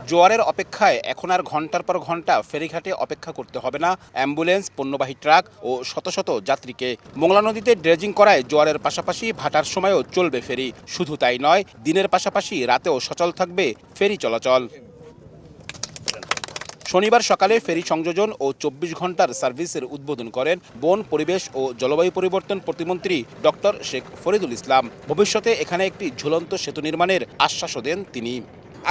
জোয়ারের অপেক্ষায় এখন আর ঘন্টার পর ঘন্টা ফেরিঘাটে অপেক্ষা করতে হবে না অ্যাম্বুলেন্স, পণ্যবাহী ট্রাক ও শত শত যাত্রীকে। মোংলা নদীতে ড্রেজিং করায় জোয়ারের পাশাপাশি ভাটার সময়ও চলবে ফেরি। শুধু তাই নয়, দিনের পাশাপাশি রাতেও সচল থাকবে ফেরি চলাচল। শনিবার সকালে ফেরি সংযোজন ও ২৪ ঘন্টার সার্ভিসের উদ্বোধন করেন বন, পরিবেশ ও জলবায়ু পরিবর্তন প্রতিমন্ত্রী ডক্টর শেখ ফরিদুল ইসলাম। ভবিষ্যতে এখানে একটি ঝুলন্ত সেতু নির্মাণের আশ্বাসও দেন তিনি।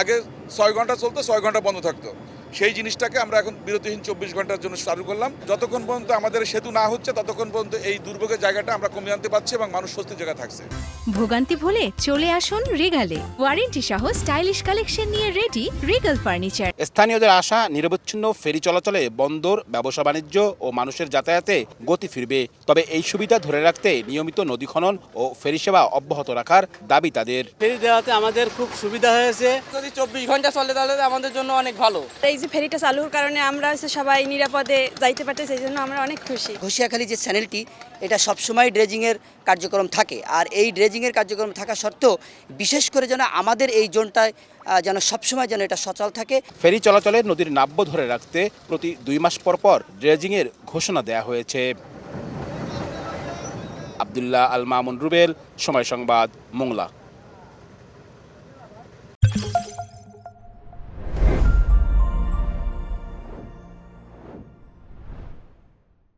আগে ৬ ঘন্টা চলতো, ৬ ঘন্টা বন্ধ থাকতো। সেই জিনিসটাকে আমরা এখন বিরতিহীন ২৪ ঘন্টার জন্য চালু করলাম। যতক্ষণ পর্যন্ত আমাদের সেতু না হচ্ছে ততক্ষণ পর্যন্ত এই দুর্ভোগের জায়গাটা আমরা কমিয়ে আনতে পারছি এবং মানুষ স্বস্তির জায়গায় থাকছে। ভোগান্তি ভুলে চলে আসুন রিগালে। ওয়ারেন্টি সহ স্টাইলিশ কালেকশন নিয়ে রেডি রিগাল ফার্নিচার। স্থানীয়দের আশা, নিরবচ্ছিন্ন ফেরি চলাচলে বন্দর, ব্যবসা বাণিজ্য ও মানুষের যাতায়াতে গতি ফিরবে। তবে এই সুবিধা ধরে রাখতে নিয়মিত নদী খনন ও ফেরি সেবা অব্যাহত রাখার দাবি তাদের। ফেরি দেওয়াতে আমাদের খুব সুবিধা হয়েছে। যদি ২৪ ঘন্টা চলে তাহলে আমাদের জন্য অনেক ভালো। এই যে ফেরিটা চালুর কারণে আমরা সবাই নিরাপদে যাইতে পারতেছি, এই জন্য আমরা অনেক খুশি। ঘষিয়াখালী যে চ্যানেলটি, এটা সবসময় ড্রেজিংয়ের কার্যক্রম থাকে, আর এই ড্রেজিংয়ের কার্যক্রম থাকা সত্ত্বেও বিশেষ করে যেন আমাদের এই জোনটায় যেন সবসময় যেন এটা সচল থাকে। ফেরি চলাচলে নদীর নাব্য ধরে রাখতে প্রতি ২ মাস পর পর ড্রেজিংয়ের ঘোষণা দেয়া হয়েছে। আব্দুল্লাহ আল মামুন রুবেল, সময় সংবাদ, মোংলা।